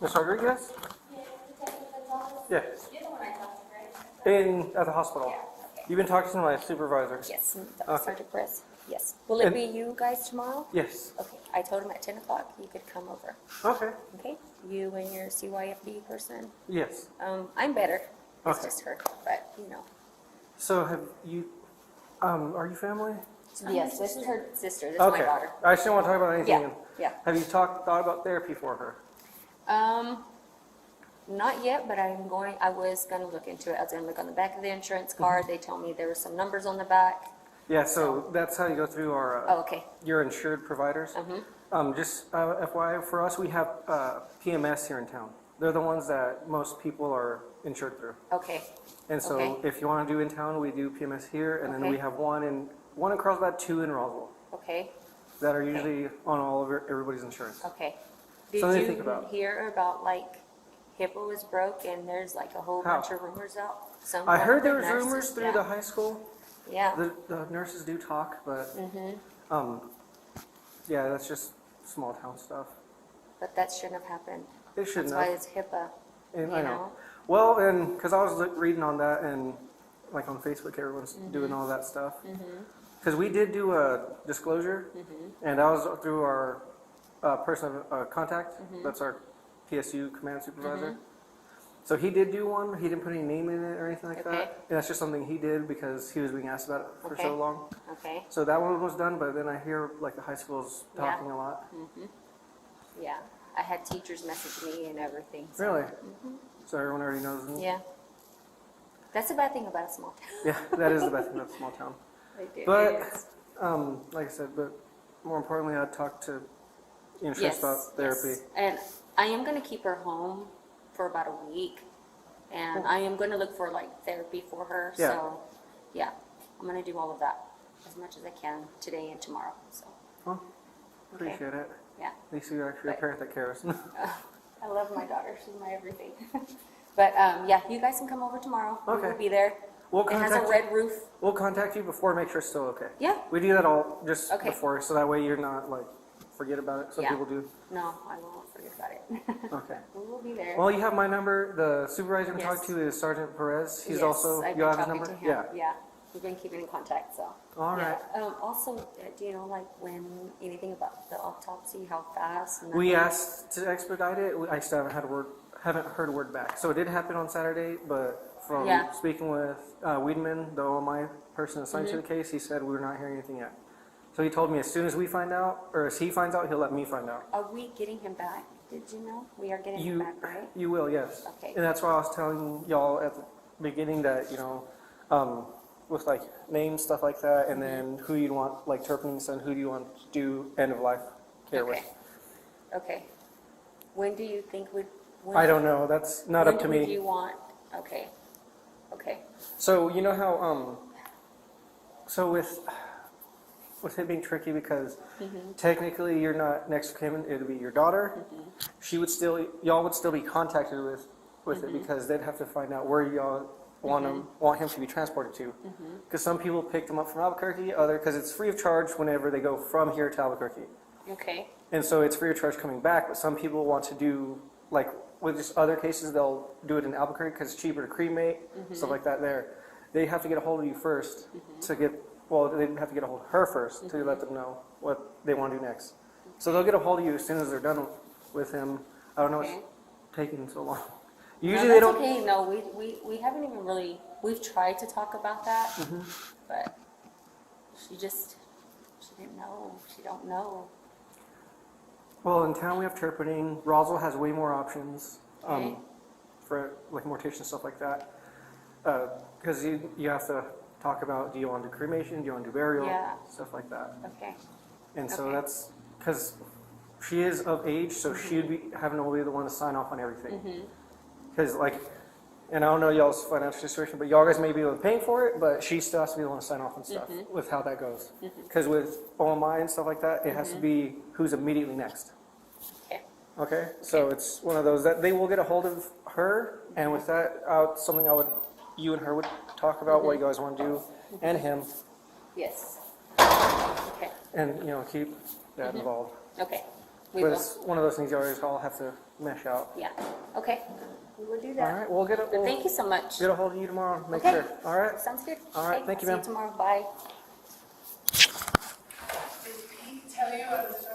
Ms. Rodriguez? Yeah. You're the one I talked to, right? At the hospital. Yeah, okay. You've been talking to my supervisor. Yes, Okay. Sergeant Perez. Yes. Will it And- be you guys tomorrow? Yes. Okay, I told him at 10 o'clock you could come over. Okay. Okay? You and your CYFD person. Yes. I'm better. It's Okay. just her, but you know. So have you, are you family? Yes, this is her sister. This is Okay. my daughter. I just didn't want to talk about anything. Yeah, yeah. Have you thought about therapy for her? Not yet, but I was gonna look into it. I was gonna look on the back of the insurance card. They told me there were some numbers on the back. Yeah, so that's how you go through our, Oh, okay. your insured providers. Just FYI, for us, we have PMS here in town. They're the ones that most people are insured through. Okay. And so Okay. if you want to do in town, we do PMS here, and then Okay. we have one in Carlsbad, two in Roswell, Okay. that are usually on all of everybody's insurance. Okay. Did Something to you think about. hear about like HIPAA was broke and there's like a whole How? bunch of rumors out? Some I heard of there the was nurses- rumors through yeah. the high school. Yeah. The nurses do talk, but Mm-hmm. yeah, that's just small town stuff. But that shouldn't have happened. It shouldn't That's why have. it's HIPAA. And you I know. Well, and because I was reading on that, and like on Facebook, everyone's doing all that stuff. Because we did do a disclosure, and that was through our person of contact. That's our PSU command supervisor. So he did do one. He didn't put any name in it or anything like Okay. that. And that's just something he did because he was being asked about it for Okay. so long. Okay. So that one was done, but then I hear like the high school's Yeah. talking a lot. Yeah. I had teachers message me and everything. So. Really? So everyone already knows. Yeah. That's a bad thing about a small town. Yeah, that is the best thing about a small town. They do. But It is. like I said, but more importantly, I talked to insurance Yes, about therapy. yes. And I am going to keep her home for about a week. And I am going to look for like therapy for her. Yeah. So, yeah, I'm going to do all of that as much as I can today and tomorrow. So, Well, appreciate it. yeah. At least you're actually a But- parent that cares. I love my daughter. She's my everything. But yeah, you guys can come over tomorrow. Okay. We'll be there. We'll It has a contact red roof. We'll contact you before, make sure it's still okay. Yeah. We do that all just Okay. before, so that way you're not like forget about it. Some Yeah. people do. No, I won't forget about it. Okay. We will be there. Well, you have my number. The supervisor I'm Yes. talking to is Sergeant Perez. He's Yes, also. I've You been have his talking number? to him. Yeah. Yeah. We've been keeping in contact, so. All right. Yeah. Also, do you know, like, when, anything about the autopsy, how fast? and We nothing? asked to expedite it. I still haven't heard a word back. So it did happen on Saturday, but from Yeah. speaking with Wiedemann, the OMI person assigned Mm-hmm. to the case, he said we're not hearing anything yet. So he told me as soon as we find out, or as he finds out, he'll let me find out. Are we getting him back? Did you know? We are getting him You, back, right? you will, yes. Okay. And that's why I was telling y'all at the beginning that, you know, with like names, stuff like that, and then who you'd want, like Turpin's son, who do you want to do end of life care with? Okay. When do you think would? When, I don't know. That's not up to When would me. you want? Okay. Okay. So you know how so with it being tricky because technically you're not next to him, it'd be your daughter. She would still, y'all would still be contacted with it because they'd have to find out where y'all want him to be transported to. Because some people picked him up from Albuquerque, because it's free of charge whenever they go from here to Albuquerque, Okay. and so it's free of charge coming back. But some people want to do like with just other cases, they'll do it in Albuquerque because it's cheaper to cremate, stuff like that. They have to get a hold of you first to get. Well, they have to get a hold of her first to let them know what they want to do next. So they'll get a hold of you as soon as they're done with him. I don't know Okay. what's taking so long. No, Usually that's they don't. okay. No, we haven't even really. We've tried to talk about that, but she didn't know. She don't know. Well, in town we have turpentine. Roswell has way more options Okay. for like mortician stuff like that. Because you have to talk about, do you want to do cremation, do you want to do burial, Yeah. stuff like that. Okay. And so Okay. that's because she is of age, so she'd be having to be the one to sign off on everything. Because like, and I don't know y'all's financial situation, but y'all guys may be able to pay for it, but she still has to be the one to sign off on stuff with how that goes. Because with OMI and stuff like that, it has to be who's immediately next. Okay. Okay, so it's one of those that they will get a hold of her, and with that, something you and her would talk about what you guys want to do, and him, Yes. Okay. and keep that involved. Okay. We But will. it's one of those things you always all have to mesh out. Yeah. Okay. We will do All that. right, we'll get it. But thank you so much. Get a hold of you tomorrow. Make Okay. sure. All right. Sounds good. All right, Okay, thank you, see ma'am. you tomorrow. Bye. Did Pete tell you I was